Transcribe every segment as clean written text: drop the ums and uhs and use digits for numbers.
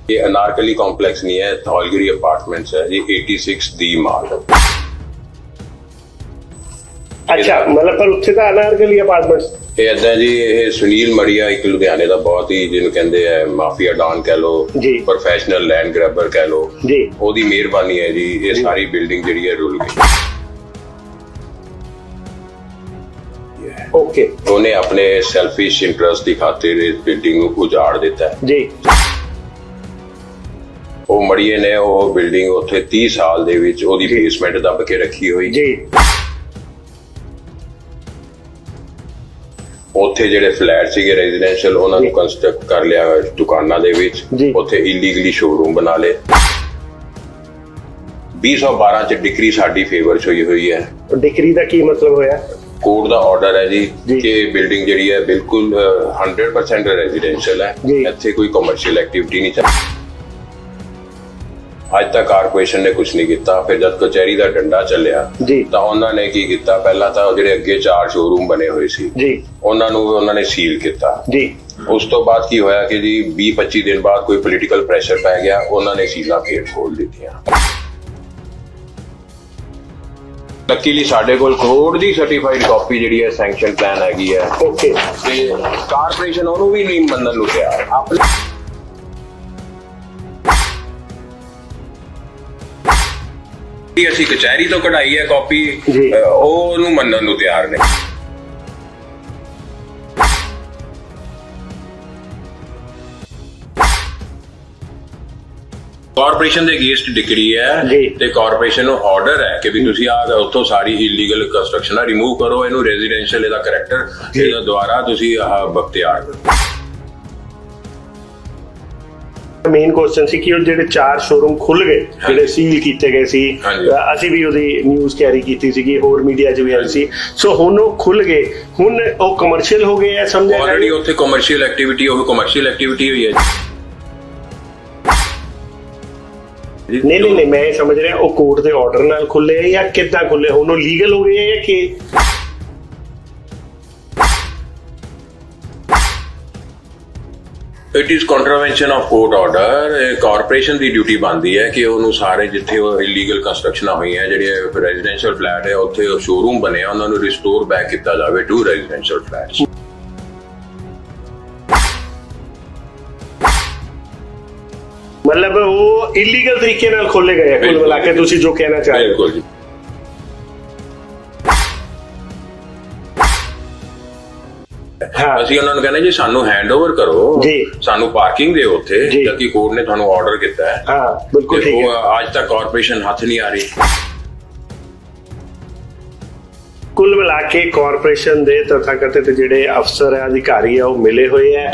ये अनारकली कॉम्प्लेक्स नहीं है, धौलगिरी अपार्टमेंट्स है जी, 86 दी माल। अच्छा, मतलब पर उत्थे दा अनारकली अपार्टमेंट्स ਇਹ ਏਦਾਂ ਜੀ, ਇਹ ਸੁਨੀਲ ਮੜੀਆ ਇੱਕ ਲੁਧਿਆਣੇ ਦਾ ਬਹੁਤ ਹੀ ਜਿਹਨੂੰ ਕਹਿੰਦੇ ਆ ਮਾਫੀਆ ਡਾਨ ਕਹਿ ਲੋ, ਪ੍ਰੋਫੈਸ਼ਨਲ ਲੈਂਡ ਗ੍ਰੈਬਰ ਕਹਿ ਲੋ ਜੀ, ਉਹਦੀ ਮਿਹਰਬਾਨੀ ਹੈ ਜੀ ਇਹ ਸਾਰੀ ਬਿਲਡਿੰਗ ਜਿਹੜੀ ਹੈ ਰੁਲ ਗਈ। ओके, ਉਹਨੇ ਆਪਣੇ ਸੈਲਫਿਸ਼ ਇੰਟਰਸਟ ਦੀ ਖਾਤਰ ਇਸ ਬਿਲਡਿੰਗ ਨੂੰ ਉਜਾੜ ਦਿੱਤਾ ਜੀ। ਉਹ ਮੜੀਏ ਨੇ ਉਹ ਬਿਲਡਿੰਗ ਉੱਥੇ 30 ਸਾਲ ਦੇ ਵਿੱਚ ਉਹਦੀ ਬੇਸਮੈਂਟ ਦੱਬ ਕੇ ਰੱਖੀ ਹੋਈ ਜੀ। ਉੱਥੇ ਜਿਹੜੇ ਫਲੈਟ ਸੀਗੇ ਰੈਜ਼ੀਡੈਂਸ਼ੀਅਲ ਉਹਨਾਂ ਨੂੰ ਕੰਸਟਰਕਟ ਕਰ ਲਿਆ ਦੁਕਾਨਾਂ ਦੇ ਵਿੱਚ, ਉੱਥੇ ਇਲੀਗਲੀ ਸ਼ੋਰੂਮ ਬਣਾ ਲਏ। 2012 ਚ ਡਿਕਰੀ ਸਾਡੀ ਫੇਵਰ ਚ ਹੋਈ ਹੈ। ਡਿਕਰੀ ਦਾ ਕੀ ਮਤਲਬ ਹੋਇਆ? ਕੋਰਟ ਦਾ ਆਰਡਰ ਹੈ ਜੀ ਕਿ ਬਿਲਡਿੰਗ ਜਿਹੜੀ ਹੈ ਬਿਲਕੁਲ 100% ਰੈਜ਼ੀਡੈਂਸ਼ੀਅਲ ਹੈ, ਇੱਥੇ ਕੋਈ ਕਮਰਸ਼ੀਅਲ ਐਕਟੀਵਿਟੀ ਨਹੀਂ ਚੱਲ। ਅੱਜ ਤੱਕ ਕਾਰਪੋਰੇਸ਼ਨ ਨੇ ਕੁਝ ਨਹੀਂ ਕੀਤਾ। ਫਿਰ ਜਦ ਕਚਹਿਰੀ ਦਾ ਡੰਡਾ ਚੱਲਿਆ ਤਾਂ ਉਹਨਾਂ ਨੇ ਕੀ ਕੀਤਾ, ਪਹਿਲਾਂ ਤਾਂ ਜਿਹੜੇ ਅੱਗੇ 4 ਸ਼ੋਰੂਮ ਬਣੇ ਹੋਏ ਸੀ ਉਹਨਾਂ ਨੂੰ ਉਹਨਾਂ ਨੇ ਸੀਲ ਕੀਤਾ ਜੀ। ਉਸ ਤੋਂ ਬਾਅਦ ਕੀ ਹੋਇਆ ਕਿ ਜੀ 20-25 ਦਿਨ ਬਾਅਦ ਕੋਈ ਪੋਲੀਟੀਕਲ ਪ੍ਰੈਸ਼ਰ ਪੈ ਗਿਆ, ਉਹਨਾਂ ਨੇ ਸੀਲਾਂ ਫੇਰ ਖੋਲ ਦਿੱਤੀਆਂ। ਲੱਕੀਲੀ ਸਾਡੇ ਕੋਲ ਕਰੋੜ ਦੀ ਸਰਟੀਫਾਈਡ ਕਾਪੀ ਜਿਹੜੀ ਹੈ ਸੈਂਕਸ਼ਨ ਪਲਾਨ ਹੈਗੀ ਹੈ। ਓਕੇ, ਤੇ ਕਾਰਪੋਰੇਸ਼ਨ ਉਹਨੂੰ ਵੀ ਨਹੀਂ ਮੰਨਣ ਨੂੰ ਤਿਆਰ। ਅਸੀਂ ਕਚਹਿਰੀ ਤੋਂ ਕਢਾਈ ਹੈ ਕਾਪੀ, ਉਹਨੂੰ ਮੰਨਣ ਨੂੰ ਤਿਆਰ ਨੇ। ਕਾਰਪੋਰੇਸ਼ਨ ਦੇ ਅਗੇਂਸਟ ਡਿਕਰੀ ਹੈ ਤੇ ਕਾਰਪੋਰੇਸ਼ਨ ਨੂੰ ਆਰਡਰ ਹੈ ਕਿ ਵੀ ਤੁਸੀਂ ਆ ਉੱਥੋਂ ਸਾਰੀ ਇਲੀਗਲ ਕੰਸਟਰਕਸ਼ਨ ਰਿਮੂਵ ਕਰੋ, ਇਹਨੂੰ ਰੈਜ਼ੀਡੈਂਸ਼ੀਅਲ ਇਹਦਾ ਕਰੈਕਟਰ ਇਹਦਾ ਦੁਆਰਾ ਤੁਸੀਂ ਬਖਤਿਆਰ ਕਰੋ। ਮੇਨ ਕੁਐਸਚਨ ਸੀ ਕਿ ਉਹ ਜਿਹੜੇ 4 ਸ਼ੋਰੂਮ ਖੁੱਲ ਗਏ, ਜਿਹੜੇ ਸੀਲ ਕੀਤੇ ਗਏ ਸੀ, ਅਸੀਂ ਵੀ ਉਹਦੀ ਨਿਊਜ਼ ਕੈਰੀ ਕੀਤੀ ਸੀਗੀ, ਹੋਰ ਮੀਡੀਆ 'ਚ ਵੀ ਆਈ ਸੀ। ਸੋ ਹੁਣ ਉਹ ਖੁੱਲ ਗਏ, ਹੁਣ ਉਹ ਕਮਰਸ਼ੀਅਲ ਹੋ ਗਏ ਹੈ, ਸਮਝਿਆ? ਆਲਰੇਡੀ ਉੱਥੇ ਕਮਰਸ਼ੀਅਲ ਐਕਟੀਵਿਟੀ ਹੋਈ ਹੈ। ਨਹੀਂ, ਮੈਂ ਸਮਝ ਰਿਹਾ ਉਹ ਕੋਰਟ ਦੇ ਆਰਡਰ ਨਾਲ ਖੁੱਲੇ ਜਾਂ ਕਿੱਦਾਂ ਖੁੱਲੇ, ਹੁਣ ਉਹ ਲੀਗਲ ਹੋ ਗਏ ਜਾਂ ਕਿ? It is contravention of court order. Corporation ਦੀ ਡਿਊਟੀ ਬਣਦੀ ਹੈ ਕਿ ਉਹਨੂੰ ਸਾਰੇ ਜਿੱਥੇ ਉਹ ਇਲੀਗਲ ਕੰਸਟਰਕਸ਼ਨਾਂ ਹੋਈਆਂ, ਜਿਹੜੇ ਰੈਜ਼ੀਡੈਂਸ਼ੀਅਲ ਫਲੈਟ ਹੈ ਉੱਥੇ ਸ਼ੋਰੂਮ ਬਣਿਆ, ਉਹਨਾਂ ਨੂੰ ਰਿਸਟੋਰ ਬੈਕ ਕੀਤਾ ਜਾਵੇ ਟੂ ਰੈਜ਼ੀਡੈਂਸ਼ੀਅਲ ਫਲੈਟਸ। ਮਤਲਬ ਉਹ ਇਲੀਗਲ ਤਰੀਕੇ ਨਾਲ ਖੋਲੇ ਗਏ ਕੁੱਲ ਮਿਲਾ ਕੇ, ਤੁਸੀਂ ਜੋ ਕਹਿਣਾ ਚਾਹ ਰਹੇ ਹੋ? ਅਸੀਂ ਉਹਨਾਂ ਨੂੰ ਕਹਿੰਦੇ ਜੀ ਸਾਨੂੰ ਹੈਂਡਓਵਰ ਕਰੋ, ਸਾਨੂੰ ਪਾਰਕਿੰਗ ਦਿਓ ਉੱਥੇ, ਜਦਕਿ ਕੋਰਟ ਨੇ ਤੁਹਾਨੂੰ ਆਰਡਰ ਕੀਤਾ ਹੈ। ਹਾਂ, ਬਿਲਕੁਲ ਠੀਕ ਹੈ। ਅੱਜ ਤੱਕ ਕਾਰਪੋਰੇਸ਼ਨ ਹੱਥ ਨਹੀਂ ਆ ਰਹੀ। ਕੁੱਲ ਮਿਲਾ ਕੇ ਕਾਰਪੋਰੇਸ਼ਨ ਦੇ ਤਥਾਕਥਿਤ ਜਿਹੜੇ ਅਫਸਰ ਹੈ, ਅਧਿਕਾਰੀ ਆ, ਉਹ ਮਿਲੇ ਹੋਏ ਹੈ।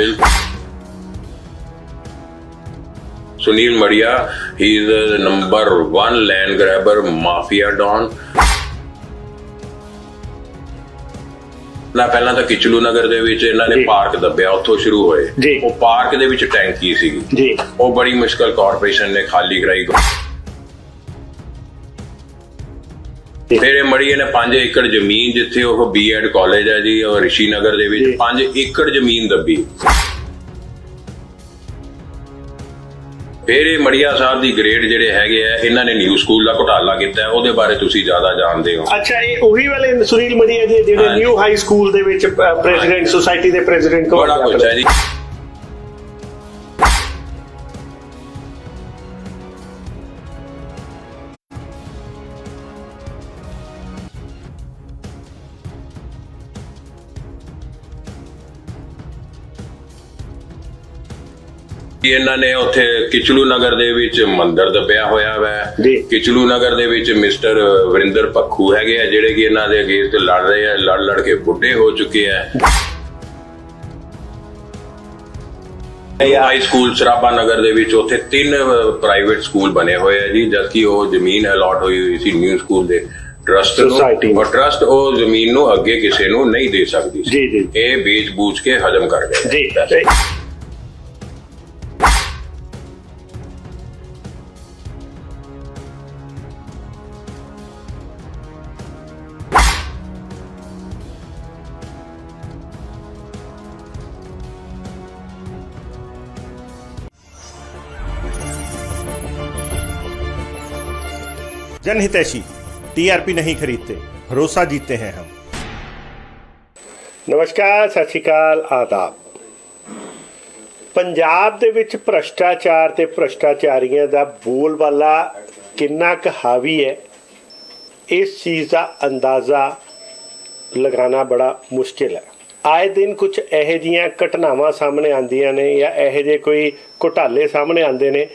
Sunil ਮੜੀਆ, he is the number 1 land grabber mafia don। ਨਾ ਪਹਿਲਾਂ ਤਾਂ ਕਿਚਲੂ ਨਗਰ ਦੇ ਵਿੱਚ ਇਹਨਾਂ ਨੇ ਪਾਰਕ ਦੱਬਿਆ, ਉੱਥੋਂ ਸ਼ੁਰੂ ਹੋਏ। ਉਹ ਪਾਰਕ ਦੇ ਵਿੱਚ ਟੈਂਕੀ ਸੀਗੀ, ਉਹ ਬੜੀ ਮੁਸ਼ਕਲ ਕਾਰਪੋਰੇਸ਼ਨ ਨੇ ਖਾਲੀ ਕਰਾਈ। ਫਿਰ ਇਹ ਮੜੀਏ ਨੇ 5 ਏਕੜ ਜ਼ਮੀਨ, ਜਿੱਥੇ ਉਹ B.Ed ਕਾਲਜ ਹੈ ਜੀ, ਉਹ ਰਿਸ਼ੀ ਨਗਰ ਦੇ ਵਿੱਚ 5 ਏਕੜ ਜ਼ਮੀਨ ਦੱਬੀ। ਫਿਰ ਇਹ ਮੜੀਆ ਸਾਹਿਬ ਦੀ ਗ੍ਰੇਡ ਜਿਹੜੇ ਹੈਗੇ ਆ, ਇਹਨਾਂ ਨੇ ਨਿਊ ਸਕੂਲ ਦਾ ਘੁਟਾਲਾ ਕੀਤਾ, ਉਹਦੇ ਬਾਰੇ ਤੁਸੀਂ ਜ਼ਿਆਦਾ ਜਾਣਦੇ ਹੋ। ਅੱਛਾ, ਇਹ ਉਹੀ ਵਾਲੇ ਸੁਨੀਲ ਮੜੀਆ ਜੀ ਜਿਹੜੇ ਨਿਊ ਹਾਈ ਸਕੂਲ ਦੇ ਵਿੱਚ ਪ੍ਰੈਜ਼ੀਡੈਂਟ, ਸੁਸਾਇਟੀ ਦੇ ਪ੍ਰੈਜ਼ੀਡੈਂਟ ਤੋਂ? ਬੜਾ ਕੁਝ ਹੈ ਜੀ। ਇਹਨਾਂ ਨੇ ਉੱਥੇ ਕਿਚਲੂ ਨਗਰ ਦੇ ਵਿੱਚ ਮੰਦਿਰ ਦੱਬਿਆ ਹੋਇਆ ਵੈ। ਕਿਚਲੂ ਨਗਰ ਦੇ ਵਿੱਚ ਮਿਸਟਰ ਵਰਿੰਦਰ ਪੱਖੂ ਹੈਗੇ ਆ, ਜਿਹੜੇ ਕਿ ਇਹਨਾਂ ਦੇ ਅਗੇਂਸਟ ਲੜ ਰਹੇ ਆ, ਲੜ ਕੇ ਬੁੱਢੇ ਹੋ ਚੁੱਕੇ ਆ। ਹਾਈ ਸਕੂਲ ਸਰਾਭਾ ਨਗਰ ਦੇ ਵਿੱਚ ਉੱਥੇ 3 ਪ੍ਰਾਈਵੇਟ ਸਕੂਲ ਬਣੇ ਹੋਏ ਆ ਜੀ, ਜਦਕਿ ਉਹ ਜ਼ਮੀਨ ਅਲਾਟ ਹੋਈ ਸੀ ਨਿਊ ਸਕੂਲ ਦੇ ਟਰਸਟ ਨੂੰ, ਔਰ ਟਰਸਟ ਉਹ ਜ਼ਮੀਨ ਨੂੰ ਅੱਗੇ ਕਿਸੇ ਨੂੰ ਨਹੀਂ ਦੇ ਸਕਦੀ ਸੀ। ਇਹ ਵੇਚ ਬੂਝ ਕੇ ਹਜਮ ਕਰ ਗਏ। जनहितैषी टीआरपी नहीं खरीदते, भरोसा जीतते हैं हम। ਨਮਸਕਾਰ, ਸਤਿ ਸ਼੍ਰੀ ਅਕਾਲ, ਆਦਾਬ। ਪੰਜਾਬ ਦੇ ਵਿੱਚ ਭ੍ਰਸ਼ਟਾਚਾਰ ਤੇ ਭ੍ਰਸ਼ਟਾਚਾਰੀਆਂ ਦਾ ਬੋਲਬਾਲਾ ਕਿੰਨਾ ਕੁ ਹਾਵੀ ਹੈ, ਇਸ ਚੀਜ਼ ਦਾ ਅੰਦਾਜ਼ਾ ਲਗਾਉਣਾ ਬੜਾ ਮੁਸ਼ਕਿਲ ਹੈ। ਆਏ ਦਿਨ ਕੁਝ ਇਹੋ ਜਿਹੀਆਂ ਘਟਨਾਵਾਂ ਸਾਹਮਣੇ ਆਉਂਦੀਆਂ ਨੇ ਜਾਂ ਇਹੋ ਜਿਹੇ ਕੋਈ ਘੁਟਾਲੇ ਸਾਹਮਣੇ ਆਉਂਦੇ ਨੇ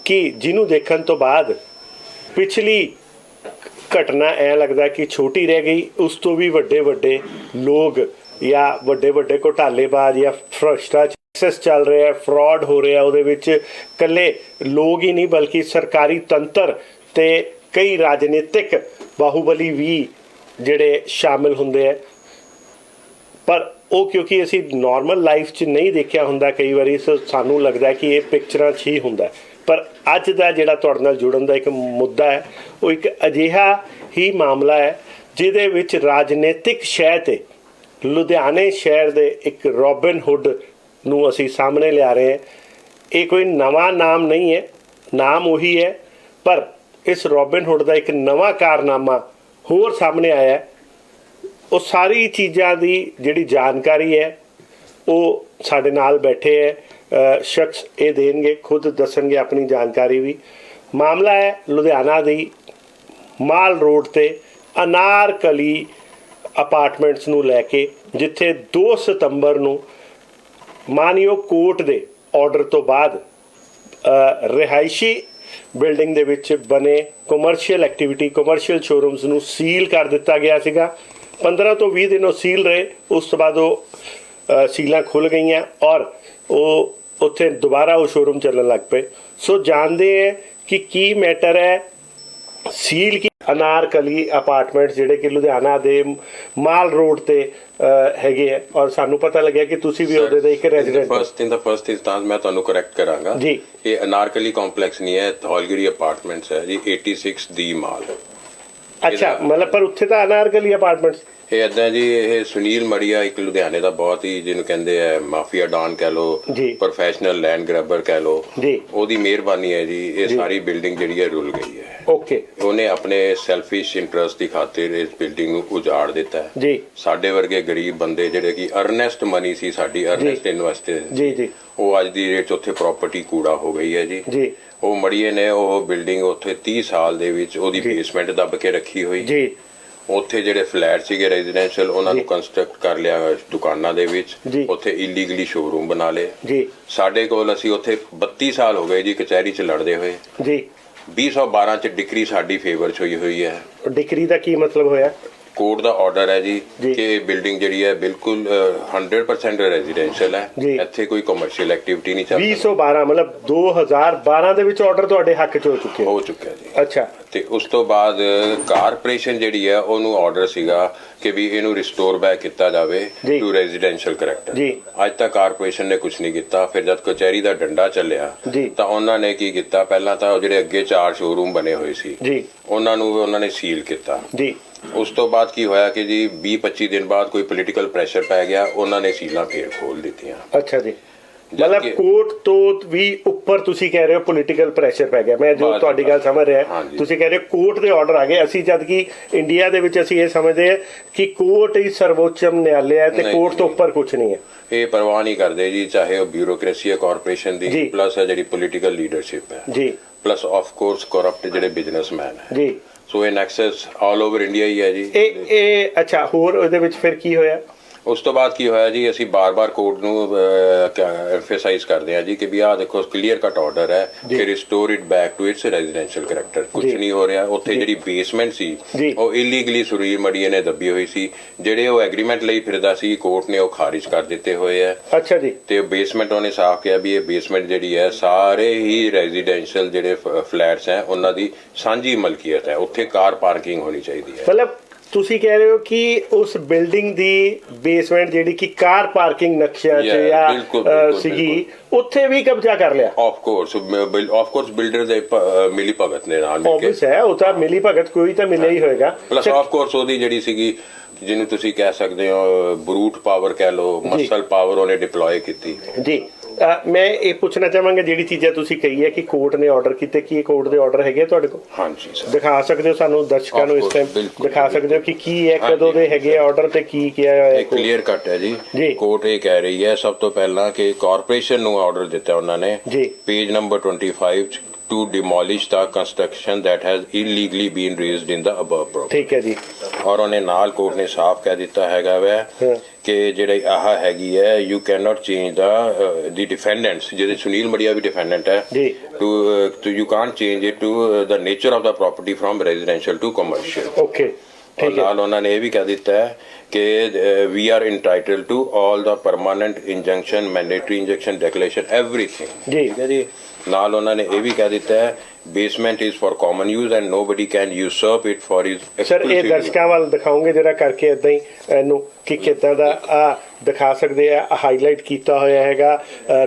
ਕਿ ਜਿਹਨੂੰ ਦੇਖਣ ਤੋਂ ਬਾਅਦ ਪਿਛਲੀ ਘਟਨਾ ਐਂ ਲੱਗਦਾ ਕਿ ਛੋਟੀ ਰਹਿ ਗਈ, ਉਸ ਤੋਂ ਵੀ ਵੱਡੇ ਵੱਡੇ ਲੋਕ ਜਾਂ ਵੱਡੇ ਵੱਡੇ ਘੁਟਾਲੇਬਾਜ਼ ਜਾਂ ਭ੍ਰਸ਼ਟਾਚਾਰ ਚੱਲ ਰਿਹਾ, ਫਰਾਡ ਹੋ ਰਿਹਾ, ਉਹਦੇ ਵਿੱਚ ਇਕੱਲੇ ਲੋਕ ਹੀ ਨਹੀਂ ਬਲਕਿ ਸਰਕਾਰੀ ਤੰਤਰ ਤੇ ਕਈ ਰਾਜਨੀਤਿਕ ਬਾਹੂਬਲੀ ਵੀ ਜਿਹੜੇ ਸ਼ਾਮਿਲ ਹੁੰਦੇ ਆ। ਪਰ ਉਹ ਕਿਉਂਕਿ ਅਸੀਂ ਨਾਰਮਲ ਲਾਈਫ 'ਚ ਨਹੀਂ ਦੇਖਿਆ ਹੁੰਦਾ, ਕਈ ਵਾਰੀ ਸਾਨੂੰ ਲੱਗਦਾ ਕਿ ਇਹ ਪਿਕਚਰਾਂ 'ਚ ਹੀ ਹੁੰਦਾ। ਪਰ ਅੱਜ ਦਾ ਜਿਹੜਾ ਤੁਹਾਡੇ ਨਾਲ ਜੁੜਨ ਦਾ ਇੱਕ ਮੁੱਦਾ ਹੈ, ਉਹ ਇੱਕ ਅਜਿਹਾ ਹੀ ਮਾਮਲਾ ਹੈ ਜਿਹਦੇ ਵਿੱਚ ਰਾਜਨੀਤਿਕ ਸ਼ਹਿ 'ਤੇ ਲੁਧਿਆਣੇ ਸ਼ਹਿਰ ਦੇ ਇੱਕ ਰੋਬਿਨ ਹੁੱਡ ਨੂੰ ਅਸੀਂ ਸਾਹਮਣੇ ਲਿਆ ਰਹੇ ਹਾਂ। ਇਹ ਕੋਈ ਨਵਾਂ ਨਾਮ ਨਹੀਂ ਹੈ, ਨਾਮ ਉਹੀ ਹੈ, ਪਰ ਇਸ ਰੋਬਿਨ ਹੁੱਡ ਦਾ ਇੱਕ ਨਵਾਂ ਕਾਰਨਾਮਾ ਹੋਰ ਸਾਹਮਣੇ ਆਇਆ ਹੈ। ਉਹ ਸਾਰੀ ਚੀਜ਼ਾਂ ਦੀ ਜਿਹੜੀ ਜਾਣਕਾਰੀ ਹੈ ਉਹ ਸਾਡੇ ਨਾਲ ਬੈਠੇ ਹੈ ਸ਼ਖਸ ਇਹ ਦੇਣਗੇ, ਖੁਦ ਦੱਸਣਗੇ ਆਪਣੀ ਜਾਣਕਾਰੀ ਵੀ। ਮਾਮਲਾ ਹੈ ਲੁਧਿਆਣਾ ਦੀ ਮਾਲ ਰੋਡ ਤੇ ਅਨਾਰਕਲੀ ਅਪਾਰਟਮੈਂਟਸ ਨੂੰ ਲੈ ਕੇ, ਜਿੱਥੇ 2 ਸਤੰਬਰ ਨੂੰ ਮਾਨਯੋਗ ਕੋਰਟ ਦੇ ਆਰਡਰ ਤੋਂ ਬਾਅਦ ਰਿਹਾਇਸ਼ੀ ਬਿਲਡਿੰਗ ਦੇ ਵਿੱਚ ਬਣੇ ਕਮਰਸ਼ੀਅਲ ਐਕਟੀਵਿਟੀ ਕਮਰਸ਼ੀਅਲ ਸ਼ੋਰੂਮਸ ਨੂੰ ਸੀਲ ਕਰ ਦਿੱਤਾ ਗਿਆ ਸੀਗਾ। 15 ਤੋਂ 20 ਦਿਨ ਉਹ ਸੀਲ ਰਹੇ, ਉਸ ਤੋਂ ਬਾਅਦ ਉਹ ਸੀਲਾਂ ਖੁੱਲ੍ਹ ਗਈਆਂ ਔਰ ਉਹ ਉੱਥੇ ਦੁਬਾਰਾ ਉਹ ਸ਼ੋਰੂਮ ਚੱਲਣ ਲੱਗ ਪਏ। ਸੋ ਜਾਣਦੇ ਹੈ ਕਿ ਕੀ ਮੈਟਰ ਹੈ। ਸੀਲ ਕੀ ਅਨਾਰਕਲੀ ਅਪਾਰਟਮੈਂਟ ਜਿਹੜੇ ਕਿ ਲੁਧਿਆਣਾ ਦੇ ਮਾਲ ਰੋਡ ਤੇ ਹੈਗੇ ਹੈ ਔਰ ਸਾਨੂੰ ਪਤਾ ਲੱਗਿਆ ਕਿ ਤੁਸੀਂ ਵੀ ਉਹਦੇ ਦਾ ਇੱਕ ਰੈਜ਼ੀਡੈਂਟ ਫਸਟ ਇੰਸਟੈਂਸ ਮੈਂ ਤੁਹਾਨੂੰ ਕਰੈਕਟ ਕਰਾਂਗਾ ਜੀ। ਇਹ ਅਨਾਰਕਲੀ ਕੰਪਲੈਕਸ ਨਹੀਂ ਹੈ, ਧੌਲਗਿਰੀ ਅਪਾਰਟਮੈਂਟਸ ਹੈ ਜੀ, 86 ਦੀ ਮਾਲ। ਅੱਛਾ, ਮਤਲਬ ਪਰ ਉੱਥੇ ਤਾਂ ਅਨਾਰਕਲੀ ਅਪਾਰਟਮੈਂਟਸ ਇਹ ਏਦਾਂ ਜੀ। ਇਹ ਸੁਨੀਲ ਮੜੀਆ ਇੱਕ ਲੁਧਿਆਣੇ ਦਾ ਬਹੁਤ ਹੀ ਜਿਹਨੂੰ ਕਹਿੰਦੇ ਆ ਮਾਫੀਆ ਡਾਨ ਕਹਿ ਲੋ, ਪ੍ਰੋਫੈਸ਼ਨਲ ਲੈਂਡ ਗ੍ਰੈਬਰ ਕਹਿ ਲੋ, ਉਹਦੀ ਮਿਹਰਬਾਨੀ ਹੈ ਜੀ। ਇਹ ਸਾਰੀ ਬਿਲਡਿੰਗ ਜਿਹੜੀ ਹੈ ਰੁਲ ਗਈ ਹੈ। ਓਕੇ, ਉਹਨੇ ਆਪਣੇ ਸੈਲਫਿਸ਼ ਇੰਟਰਸਟ ਦੀ ਖਾਤਰ ਇਸ ਬਿਲਡਿੰਗ ਨੂੰ ਉਜਾੜ ਦਿੱਤਾ ਹੈ ਜੀ। ਸਾਡੇ ਵਰਗੇ ਗਰੀਬ ਬੰਦੇ ਜਿਹੜੇ ਕਿ ਅਰਨੈਸਟ ਮਨੀ ਸੀ, ਸਾਡੀ ਅਰਨੈਸਟ ਇਨਵੈਸਟਮੈਂਟ ਜੀ, ਉਹ ਅੱਜ ਦੀ ਰੇਟ 'ਚ ਉੱਥੇ ਪ੍ਰਾਪਰਟੀ ਕੂੜਾ ਹੋ ਗਈ ਹੈ ਜੀ। ਉਹ ਮੜੀਏ ਨੇ ਉਹ ਬਿਲਡਿੰਗ ਉੱਥੇ 30 ਸਾਲ ਦੇ ਵਿੱਚ ਉਹਦੀ ਬੇਸਮੈਂਟ ਦੱਬ ਕੇ ਰੱਖੀ ਹੋਈ ਜੀ। ਉੱਥੇ ਜਿਹੜੇ ਫਲੈਟ ਸੀਗੇ ਰੈਜ਼ੀਡੈਂਸ਼ੀਅਲ ਉਹਨਾਂ ਨੂੰ ਕੰਸਟਰਕਟ ਕਰ ਲਿਆ ਦੁਕਾਨਾਂ ਦੇ ਵਿੱਚ, ਉੱਥੇ ਇਲੀਗਲੀ ਸ਼ੋਰੂਮ ਬਣਾ ਲਏ ਜੀ। ਸਾਡੇ ਕੋਲ ਅਸੀਂ ਉੱਥੇ 32 ਸਾਲ ਹੋ ਗਏ ਜੀ ਕਚਹਿਰੀ 'ਚ ਲੜਦੇ ਹੋਏ ਜੀ। 2012 'ਚ ਡਿਕਰੀ ਸਾਡੀ ਫੇਵਰ 'ਚ ਹੋਈ ਹੈ। ਡਿਕਰੀ ਦਾ ਕੀ ਮਤਲਬ ਹੋਇਆ? ਕੋਰਟ ਦਾ ਆਰਡਰ ਹੈ ਜੀ ਕਿ ਇਹ ਬਿਲਡਿੰਗ ਜਿਹੜੀ ਹੈ ਬਿਲਕੁਲ 100% ਰੈਜ਼ੀਡੈਂਸ਼ੀਅਲ ਹੈ, ਇੱਥੇ ਕੋਈ ਕਮਰਸ਼ੀਅਲ ਐਕਟੀਵਿਟੀ ਨਹੀਂ ਚੱਲਦੀ। 2012 ਮਤਲਬ 2012 ਦੇ ਵਿੱਚ ਆਰਡਰ ਤੁਹਾਡੇ ਹੱਕ 'ਚ ਹੋ ਚੁੱਕਿਆ ਜੀ। ਅੱਛਾ, ਤੇ ਉਸ ਤੋਂ ਬਾਅਦ ਕਾਰਪੋਰੇਸ਼ਨ ਜਿਹੜੀ ਹੈ ਉਹਨੂੰ ਆਰਡਰ ਸੀਗਾ ਕਿ ਵੀ ਇਹਨੂੰ ਰਿਸਟੋਰ ਬੈਕ ਕੀਤਾ ਜਾਵੇ ਟੂ ਰੈਜ਼ੀਡੈਂਸ਼ੀਅਲ ਕਰੈਕਟਰ। ਅੱਜ ਤੱਕ ਕਾਰਪੋਰੇਸ਼ਨ ਨੇ ਕੁਝ ਨਹੀਂ ਕੀਤਾ। ਫਿਰ ਜਦ ਕਚਹਿਰੀ ਦਾ ਡੰਡਾ ਚੱਲਿਆ ਤਾਂ ਉਹਨਾਂ ਨੇ ਕੀ ਕੀਤਾ, ਪਹਿਲਾਂ ਤਾਂ ਜਿਹੜੇ ਅੱਗੇ 4 ਸ਼ੋਰੂਮ ਬਣੇ ਹੋਏ ਸੀ ਉਹਨਾਂ ਨੂੰ ਉਹਨਾਂ ਨੇ ਸੀਲ ਕੀਤਾ ਜੀ। ਉਸ ਤੋਂ ਬਾਅਦ ਕੀ ਹੋਇਆ ਕਿ ਜੀ 20-25 ਦਿਨ ਬਾਅਦ ਕੋਈ ਪੋਲੀਟੀਕਲ ਪ੍ਰੈਸ਼ਰ ਪੈ ਗਿਆ, ਉਹਨਾਂ ਨੇ ਸੀਲਾਂ ਫੇਰ ਖੋਲ ਦਿੱਤੀਆਂ। ਅੱਛਾ ਜੀ, ਮਤਲਬ ਕੋਰਟ ਤੋਂ ਵੀ ਉੱਪਰ ਤੁਸੀਂ ਕਹਿ ਰਹੇ ਹੋ ਪੋਲੀਟੀਕਲ ਪ੍ਰੈਸ਼ਰ ਪੈ ਗਿਆ। ਮੈਂ ਜੋ ਤੁਹਾਡੀ ਗੱਲ ਸਮਝ ਰਿਹਾ, ਤੁਸੀਂ ਕਹਿ ਰਹੇ ਹੋ ਕੋਰਟ ਦੇ ਆਰਡਰ ਆ ਗਏ। ਅਸੀਂ ਜਦ ਕਿ ਇੰਡੀਆ ਦੇ ਵਿੱਚ ਅਸੀਂ ਇਹ ਸਮਝਦੇ ਹਾਂ ਕਿ ਕੋਰਟ ਹੀ ਸਰਵੋੱਚਮ ਨਿਆਲੇ ਹੈ ਤੇ ਕੋਰਟ ਤੋਂ ਉੱਪਰ ਕੁਝ ਨਹੀਂ ਹੈ। ਇਹ ਪਰਵਾਹ ਨਹੀਂ ਕਰਦੇ ਜੀ, ਚਾਹੇ ਉਹ ਬਿਊਰੋਕ੍ਰੇਸੀ ਹੈ ਕਾਰਪੋਰੇਸ਼ਨ ਦੀ, ਪਲੱਸ ਜਿਹੜੀ ਪੋਲੀਟੀਕਲ ਲੀਡਰਸ਼ਿਪ ਹੈ ਜੀ, ਪਲੱਸ ਆਫ ਕੋਰਸ ਕਰਪਟ ਜਿਹੜੇ ਬਿਜ਼ਨਸਮੈਨ ਹੈ ਜੀ। ਸੋ ਇਹ ਨੈਕਸਸ ਆਲ ਓਵਰ ਇੰਡੀਆ ਹੀ ਹੈ ਜੀ। ਇਹ ਅੱਛਾ, ਹੋਰ ਉਹਦੇ ਵਿੱਚ ਫਿਰ ਕੀ ਹੋਇਆ? ਉਸ ਤੋਂ ਬਾਅਦ ਕੀ ਹੋਇਆ ਜੀ, ਅਸੀਂ ਬਾਰ-ਬਾਰ ਕੋਰਟ ਨੂੰ ਐਮਫੇਸਾਈਜ਼ ਕਰਦੇ ਹਾਂ ਜੀ ਕਿ ਵੀ ਆਹ ਦੇਖੋ ਕਲੀਅਰ ਕੱਟ ਆਰਡਰ ਹੈ ਕਿ restore it back to its residential character. ਕੁਝ ਨਹੀਂ ਹੋ ਰਿਹਾ। ਉੱਥੇ ਜਿਹੜੀ ਬੇਸਮੈਂਟ ਸੀ ਉਹ ਇਲੀਗਲੀ ਸੁਨੀਲ ਮੜੀਏ ਨੇ ਦੱਬੀ ਹੋਈ ਸੀ। ਜਿਹੜੇ ਉਹ ਐਗਰੀਮੈਂਟ ਲਈ ਫਿਰਦਾ ਸੀ, ਕੋਰਟ ਨੇ ਉਹ ਖਾਰਿਜ ਕਰ ਦਿੱਤੇ ਹੋਏ ਹੈ। ਅੱਛਾ ਜੀ। ਤੇ ਬੇਸਮੈਂਟ ਉਹਨੇ ਸਾਫ਼ ਕਿਹਾ ਵੀ ਇਹ ਬੇਸਮੈਂਟ ਜਿਹੜੀ ਹੈ ਸਾਰੇ ਹੀ ਰੈਜ਼ੀਡੈਂਸ਼ੀਅਲ ਜਿਹੜੇ ਫਲੈਟਸ ਹੈ ਉਹਨਾਂ ਦੀ ਸਾਂਝੀ ਮਲਕੀਅਤ ਹੈ, ਉੱਥੇ ਕਾਰ ਪਾਰਕਿੰਗ ਹੋਣੀ ਚਾਹੀਦੀ ਹੈ। ਮਤਲਬ ਤੁਸੀਂ ਕਹਿ ਰਹੇ ਹੋ ਕਿ ਉਸ ਬਿਲਡਿੰਗ ਦੀ ਬੇਸਮੈਂਟ ਜਿਹੜੀ ਕਿ ਕਾਰ ਪਾਰਕਿੰਗ ਨਕਸ਼ਿਆਂ 'ਚ ਜਾਂ ਸੀਗੀ, ਉੱਥੇ ਵੀ ਕਬਜ਼ਾ ਕਰ ਲਿਆ? ਆਫ ਕੋਰਸ ਬਿਲਡਰ ਦੇ ਮਿਲੀ ਭਗਤ ਨੇ ਨਾਲ ਮਿਲ ਕੇ ਹੈ। ਉਹ ਤਾਂ ਮਿਲੀ ਭਗਤ ਕੋਈ ਤਾਂ ਮਿਲਿਆ ਹੀ ਹੋਏਗਾ। ਪਲੱਸ ਆਫ ਕੋਰਸ ਉਹਦੀ ਜਿਹੜੀ ਸੀਗੀ, ਜਿਹਨੂੰ ਤੁਸੀਂ ਕਹਿ ਸਕਦੇ ਹੋ ਬਰੂਟ ਪਾਵਰ ਕਹਿ ਲਓ, ਮਸਲ ਪਾਵਰ ਉਹਨੇ ਡਿਪਲੋਏ ਕੀਤੀ ਜੀ। ਮੈਂ ਇਹ ਪੁੱਛਣਾ ਚਾਹਾਂਗਾ ਜਿਹੜੀ ਚੀਜ਼ਾਂ ਤੁਸੀਂ ਕਹੀ ਹੈ ਕਿ ਕੋਰਟ ਨੇ ਆਰਡਰ ਕੀਤੇ, ਕੀ ਕੋਰਟ ਦੇ ਆਰਡਰ ਹੈਗੇ ਤੁਹਾਡੇ ਕੋਲ? ਹਾਂਜੀ ਸਰ। ਦਿਖਾ ਸਕਦੇ ਹੋ ਸਾਨੂੰ, ਦਰਸ਼ਕਾਂ ਨੂੰ ਇਸ ਟਾਈਮ ਦਿਖਾ ਸਕਦੇ ਹੋ ਕਿ ਕੀ ਹੈ, ਕਦੋਂ ਦੇ ਹੈਗੇ ਆਰਡਰ ਤੇ ਕੀ ਕਿਹਾ ਹੋਇਆ ਹੈ? ਕਲੀਅਰ ਕੱਟ ਹੈ ਜੀ। ਕੋਰਟ ਇਹ ਕਹਿ ਰਹੀ ਹੈ ਸਭ ਤੋਂ ਪਹਿਲਾਂ ਕਿ ਕਾਰਪੋਰੇਸ਼ਨ ਨੂੰ ਆਰਡਰ ਦਿੱਤਾ ਉਹਨਾਂ ਨੇ ਜੀ, page number 25 to demolish the construction that has illegally been raised in the above property। ਠੀਕ ਹੈ ਜੀ। ਔਰ ਉਹਨੇ ਨਾਲ ਕੋਰਟ ਨੇ ਸਾਫ਼ ਕਹਿ ਦਿੱਤਾ ਹੈਗਾ ਵੈ ਕਿ ਜਿਹੜੇ ਆਹ ਹੈਗੀ ਹੈ you can not change the defendants, ਜਿਹਦੇ ਸੁਨੀਲ ਮੜੀਆ ਵੀ ਡਿਫੈਂਡੈਂਟ ਹੈ, to you can't change it to the nature of the property from residential to commercial. Okay. ਔਰ ਨਾਲ ਉਹਨਾਂ ਨੇ ਇਹ ਵੀ ਕਹਿ ਦਿੱਤਾ ਹੈ ਕਿ we are entitled to all the permanent injunction, mandatory injunction, declaration, everything। ਠੀਕ ਹੈ ਜੀ। ਨਾਲ ਉਹਨਾਂ ਨੇ ਇਹ ਵੀ ਕਹਿ ਦਿੱਤਾ ਹੈ basement is for common use and nobody can usurp it for his sir ਇਹ ਦਰਸ਼ਕਾਂ ਵੱਲ ਦਿਖਾਓਗੇ ਜਰਾ ਕਰਕੇ ਇਦਾਂ ਹੀ ਇਹਨੂੰ ਕਿ ਕਿੱਦਾਂ ਦਾ ਆ ਦਿਖਾ ਸਕਦੇ ਆ, ਹਾਈਲਾਈਟ ਕੀਤਾ ਹੋਇਆ ਹੈਗਾ।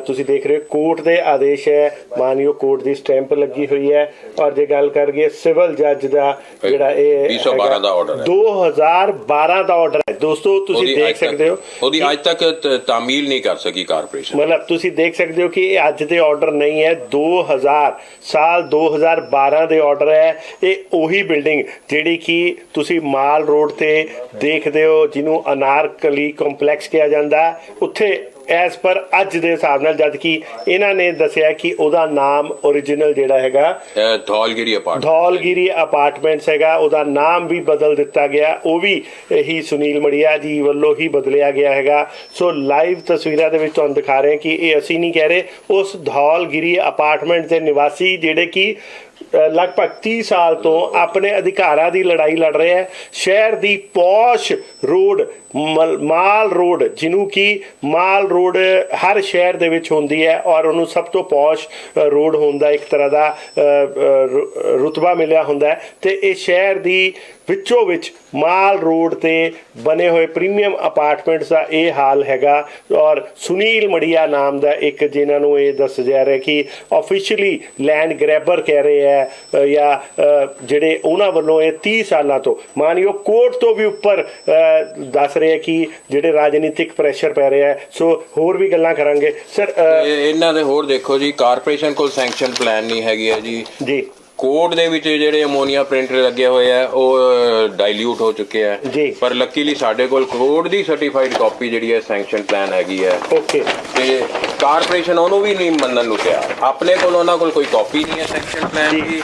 ਤੁਸੀਂ ਦੇਖ ਰਹੇ ਹੋ ਕੋਰਟ ਦੇ ਆਦੇਸ਼ ਹੈ, ਮਾਨਯੋਗ ਕੋਰਟ ਦੀ ਸਟੈਂਪ ਲੱਗੀ ਹੋਈ ਹੈ। ਔਰ ਜੇ ਗੱਲ ਕਰੀਏ ਸਿਵਲ ਜੱਜ ਦਾ ਜਿਹੜਾ ਇਹ 2012 ਦਾ ਆਰਡਰ ਹੈ, 2012 ਦਾ ਆਰਡਰ ਹੈ ਦੋਸਤੋ, ਤੁਸੀਂ ਦੇਖ ਸਕਦੇ ਹੋ ਉਹਦੀ ਅੱਜ ਤੱਕ ਤਾਮੀਲ ਨਹੀਂ ਕਰ ਸਕੀ ਕਾਰਪੋਰੇਸ਼ਨ। ਮਤਲਬ ਤੁਸੀਂ ਦੇਖ ਸਕਦੇ ਹੋ ਕਿ ਇਹ ਅੱਜ ਦੇ ਆਰਡਰ ਨਹੀਂ ਹੈ, 2012 ਦੇ ਆਰਡਰ ਹੈ। ਇਹ ਉਹੀ ਬਿਲਡਿੰਗ ਜਿਹੜੀ ਕਿ ਤੁਸੀਂ ਮਾਲ ਰੋਡ ਤੇ ਦੇਖਦੇ ਹੋ, ਜਿਹਨੂੰ ਅਨਾਰਕਲੀ ਕੰਪਲੈਕਸ ਕਿਹਾ ਜਾਂਦਾ, ਉੱਥੇ ਐਸ ਪਰ ਅੱਜ ਦੇ ਹਿਸਾਬ ਨਾਲ, ਜਦ ਕਿ ਇਹਨਾਂ ਨੇ ਦੱਸਿਆ ਕਿ ਉਹਦਾ ਨਾਮ ਓਰੀਜਨਲ ਜਿਹੜਾ ਹੈਗਾ ਧੌਲਗਿਰੀ ਅਪਾਰਟਮੈਂਟਸ ਹੈਗਾ, ਉਹਦਾ ਨਾਮ ਵੀ ਬਦਲ ਦਿੱਤਾ ਗਿਆ, ਉਹ ਵੀ ਹੀ ਸੁਨੀਲ ਮੜੀਆ ਜੀ ਵੱਲੋਂ ਹੀ ਬਦਲਿਆ ਗਿਆ ਹੈਗਾ। ਸੋ ਲਾਈਵ ਤਸਵੀਰਾਂ ਦੇ ਵਿੱਚ ਤੁਹਾਨੂੰ ਦਿਖਾ ਰਹੇ ਕਿ ਇਹ ਅਸੀਂ ਨਹੀਂ ਕਹਿ ਰਹੇ, ਉਸ ਧੌਲਗਿਰੀ ਅਪਾਰਟਮੈਂਟ ਦੇ ਨਿਵਾਸੀ ਜਿਹੜੇ ਕਿ ਲਗਭਗ 30 ਸਾਲ ਤੋਂ ਆਪਣੇ ਅਧਿਕਾਰਾਂ ਦੀ ਲੜਾਈ ਲੜ ਰਹੇ ਹੈ। ਸ਼ਹਿਰ ਦੀ ਪੌਸ਼ ਰੋਡ, ਮਾਲ ਰੋਡ, ਜਿਹਨੂੰ ਕਿ ਮਾਲ ਰੋਡ ਹਰ ਸ਼ਹਿਰ ਦੇ ਵਿੱਚ ਹੁੰਦੀ ਹੈ ਔਰ ਉਹਨੂੰ ਸਭ ਤੋਂ ਪੌਸ਼ ਰੋਡ ਹੁੰਦਾ, ਇੱਕ ਤਰ੍ਹਾਂ ਦਾ ਰੁਤਬਾ ਮਿਲਿਆ ਹੁੰਦਾ ਹੈ। ਤੇ ਇਹ ਸ਼ਹਿਰ ਦੀ ਵਿੱਚੋਂ ਵਿੱਚ ਮਾਲ ਰੋਡ ਤੇ ਬਣੇ ਹੋਏ ਪ੍ਰੀਮੀਅਮ ਅਪਾਰਟਮੈਂਟਸ ਦਾ ਇਹ ਹਾਲ ਹੈਗਾ। ਔਰ ਸੁਨੀਲ ਮੜੀਆ ਨਾਮ ਦਾ ਇੱਕ, ਜਿਨ੍ਹਾਂ ਨੂੰ ਇਹ ਦੱਸਿਆ ਜਾ ਰਿਹਾ ਕਿ ਆਫੀਸ਼ੀਅਲੀ ਲੈਂਡ ਗ੍ਰੈਬਰ ਕਹਿ ਰਹੇ ਹੈ ਜਾਂ ਜਿਹੜੇ ਉਹਨਾਂ ਵੱਲੋਂ ਇਹ 30 ਸਾਲਾਂ ਤੋਂ ਮਾਨਯੋਗ ਕੋਰਟ ਤੋਂ ਵੀ ਉੱਪਰ ਦੱਸ ਰਹੇ ਕਿ ਜਿਹੜੇ ਰਾਜਨੀਤਿਕ ਪ੍ਰੈਸ਼ਰ ਪੈ ਰਿਹਾ ਹੈ। ਸੋ ਹੋਰ ਵੀ ਗੱਲਾਂ ਕਰਾਂਗੇ ਸਰ। ਇਹਨਾਂ ਦੇ ਹੋਰ ਦੇਖੋ ਜੀ, ਕਾਰਪੋਰੇਸ਼ਨ ਕੋਲ ਸੈਂਕਸ਼ਨ ਪਲਾਨ ਨਹੀਂ ਹੈਗੀ ਹੈ ਜੀ। ਕੋਰਟ ਦੇ ਵਿੱਚ ਜਿਹੜੇ ਅਮੋਨੀਆ ਪ੍ਰਿੰਟਰ ਲੱਗੇ ਹੋਏ ਆ ਉਹ ਡਾਇਲਿਊਟ ਹੋ ਚੁੱਕੇ ਆ, ਪਰ ਲੱਕੀਲੀ ਸਾਡੇ ਕੋਲ ਕੋਰਟ ਦੀ ਸਰਟੀਫਾਈਡ ਕਾਪੀ ਜਿਹੜੀ ਹੈ ਸੈਂਕਸ਼ਨ ਪਲਾਨ ਹੈਗੀ ਹੈ। ਓਕੇ। ਤੇ ਕਾਰਪੋਰੇਸ਼ਨ ਉਹਨੂੰ ਵੀ ਨਹੀਂ ਮੰਨਣ ਨੂੰ ਤਿਆਰ, ਆਪਣੇ ਕੋਲ ਉਹਨਾਂ ਕੋਲ ਕੋਈ ਕਾਪੀ ਨਹੀਂ ਹੈ ਸੈਂਕਸ਼ਨ ਪਲਾਨ ਦੀ।